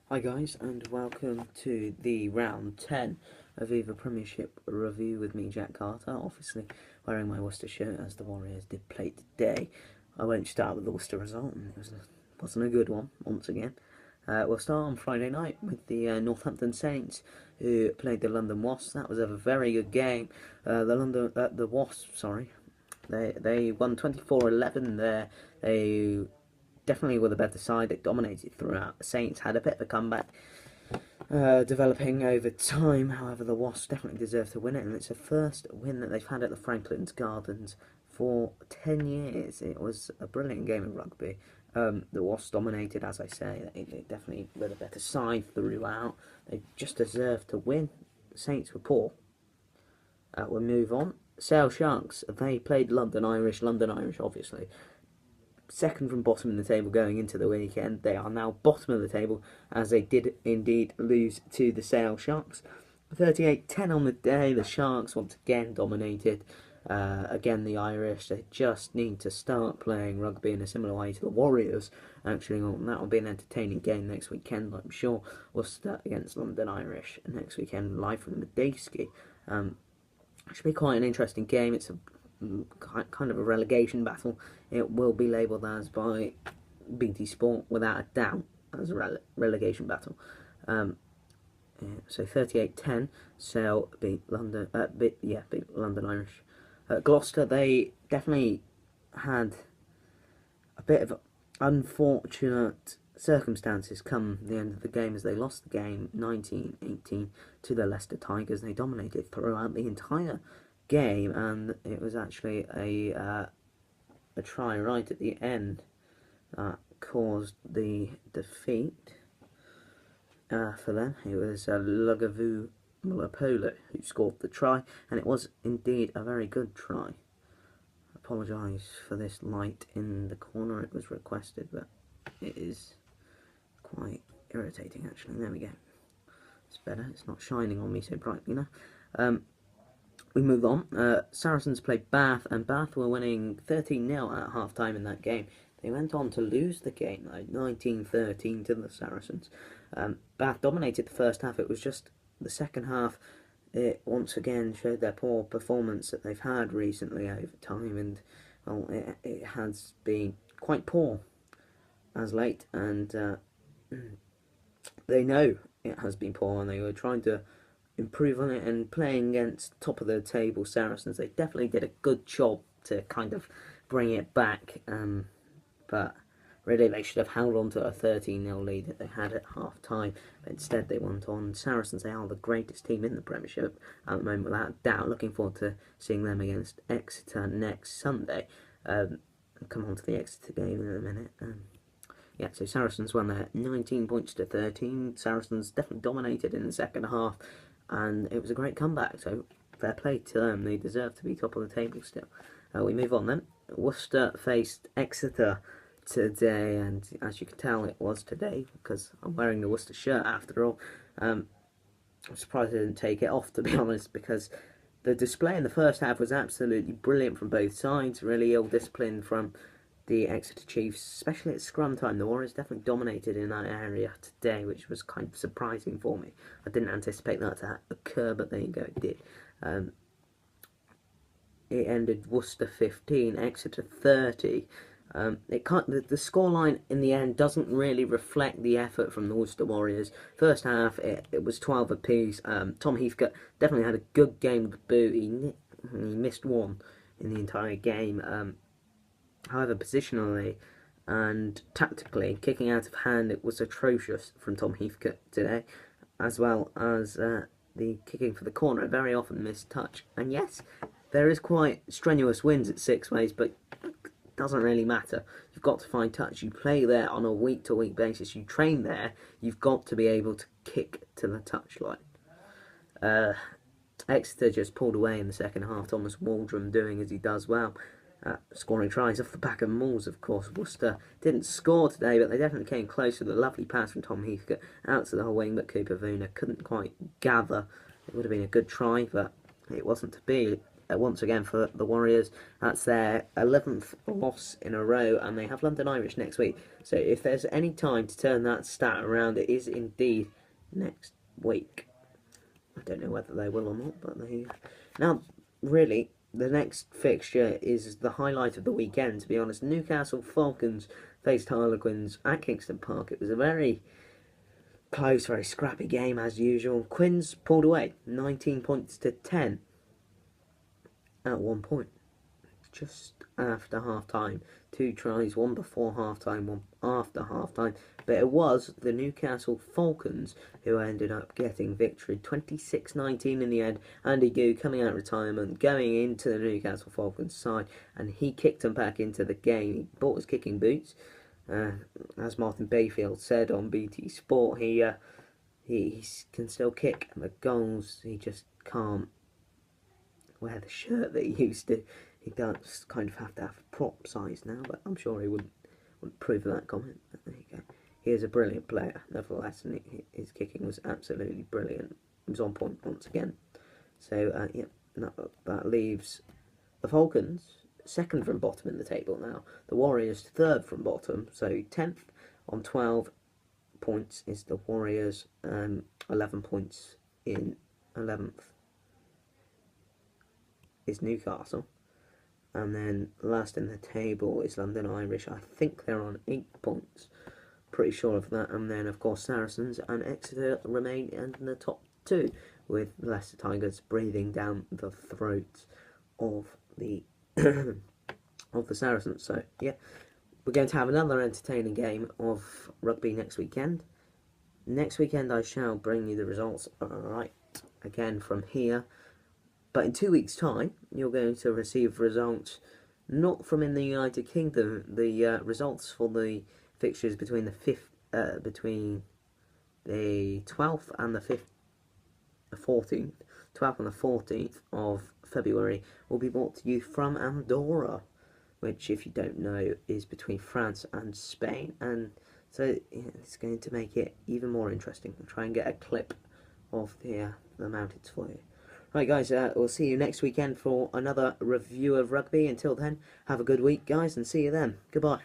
Hi guys, and welcome to the round 10 Aviva Premiership review with me, Jack Carter, obviously wearing my Worcester shirt as the Warriors did play today. I won't start with the Worcester result, and it wasn't a good one, once again. We'll start on Friday night with the Northampton Saints, who played the London Wasps. That was a very good game. The Wasps, sorry, they won 24-11 there. They definitely were the better side. They dominated throughout. The Saints had a bit of a comeback developing over time. However, the Wasps definitely deserve to win it, and it's the first win that they've had at the Franklin's Gardens for 10 years. It was a brilliant game of rugby. The Wasps dominated, as I say. They definitely were the better side throughout. They just deserved to win. The Saints were poor. We'll move on. Sale Sharks, they played London Irish, obviously. Second from bottom in the table going into the weekend. They are now bottom of the table, as they did indeed lose to the Sale Sharks. 38-10 on the day. The Sharks once again dominated. Again, the Irish, they just need to start playing rugby in a similar way to the Warriors. Actually, that will be an entertaining game next weekend, I'm sure. Worcester against London Irish next weekend, live from the Dayski. It should be quite an interesting game. It's a kind of a relegation battle. It will be labelled as by BT Sport, without a doubt, as a relegation battle. So 38-10, Sale beat London. Beat London Irish. Gloucester, they definitely had a bit of unfortunate circumstances come the end of the game, as they lost the game 19-18 to the Leicester Tigers. They dominated throughout the entire game, and it was actually a try right at the end that caused the defeat for them. It was Lugavu Mulapolo who scored the try, and it was indeed a very good try. Apologise for this light in the corner. It was requested, but it is quite irritating actually. There we go. It's better. It's not shining on me so brightly now. We move on. Saracens played Bath, and Bath were winning 13-0 at half-time in that game. They went on to lose the game, like 19-13 to the Saracens. Bath dominated the first half. It was just the second half. It once again showed their poor performance that they've had recently over time, and well, it has been quite poor as late, and they know it has been poor, and they were trying to improve on it, and playing against top of the table Saracens, they definitely did a good job to kind of bring it back, but really they should have held on to a 13-0 lead that they had at half time, but instead they went on. Saracens, they are the greatest team in the Premiership at the moment, without a doubt. Looking forward to seeing them against Exeter next Sunday. I'll come on to the Exeter game in a minute. Yeah, so Saracens won there 19 points to 13. Saracens definitely dominated in the second half, and it was a great comeback, so fair play to them. They deserve to be top of the table still. We move on then. Worcester faced Exeter today, and as you can tell, it was today because I'm wearing the Worcester shirt after all. I'm surprised I didn't take it off, to be honest, because the display in the first half was absolutely brilliant from both sides. Really ill discipline from the Exeter Chiefs, especially at scrum time. The Warriors definitely dominated in that area today, which was kind of surprising for me. I didn't anticipate that to occur, but there you go, it did. It ended Worcester 15, Exeter 30. The scoreline in the end doesn't really reflect the effort from the Worcester Warriors. First half, it was 12 apiece. Tom Heathcote definitely had a good game with the boot. He missed one in the entire game. However, positionally and tactically, kicking out of hand, it was atrocious from Tom Heathcote today, as well as the kicking for the corner, a very often missed touch. And yes, there is quite strenuous wins at Six Ways, but it doesn't really matter. You've got to find touch. You play there on a week-to-week basis. You train there. You've got to be able to kick to the touchline. Exeter just pulled away in the second half. Thomas Waldron doing as he does well. Scoring tries off the back of mauls, of course. Worcester didn't score today, but they definitely came close with a lovely pass from Tom Heathcote out to the wing, but Cooper Vuna couldn't quite gather. It would have been a good try, but it wasn't to be. once again for the Warriors. That's their 11th loss in a row, and they have London Irish next week. So if there's any time to turn that stat around, it is indeed next week. I don't know whether they will or not, but they... Now, really, the next fixture is the highlight of the weekend, to be honest. Newcastle Falcons faced Harlequins at Kingston Park. It was a very close, very scrappy game as usual. Quins pulled away 19 points to 10 at one point, just after half time. 2 tries, one before half time, one after half time. But it was the Newcastle Falcons who ended up getting victory 26-19 in the end. Andy Goo coming out of retirement, going into the Newcastle Falcons side, and he kicked them back into the game. He bought his kicking boots. As Martin Bayfield said on BT Sport, he can still kick the goals. He just can't wear the shirt that he used to. He does kind of have to have prop size now, but I'm sure he wouldn't prove that comment. But there you go. He is a brilliant player, nevertheless, and his kicking was absolutely brilliant. He was on point once again. So yeah, that leaves the Falcons second from bottom in the table now. The Warriors third from bottom, so 10th on 12 points is the Warriors, 11 points in 11th is Newcastle, and then last in the table is London Irish. I think they're on 8 points, pretty sure of that, and then of course Saracens and Exeter remain in the top 2, with Leicester Tigers breathing down the throats of the of the Saracens. So yeah, we're going to have another entertaining game of rugby next weekend. Next weekend I shall bring you the results right again from here, but in 2 weeks' time you're going to receive results not from in the United Kingdom. The results for the fixtures between the 12th and the 14th, 12th and the 14th of February will be brought to you from Andorra, which, if you don't know, is between France and Spain, and so it's going to make it even more interesting. I'll try and get a clip of the mountains for you. Right, guys, we'll see you next weekend for another review of rugby. Until then, have a good week, guys, and see you then. Goodbye.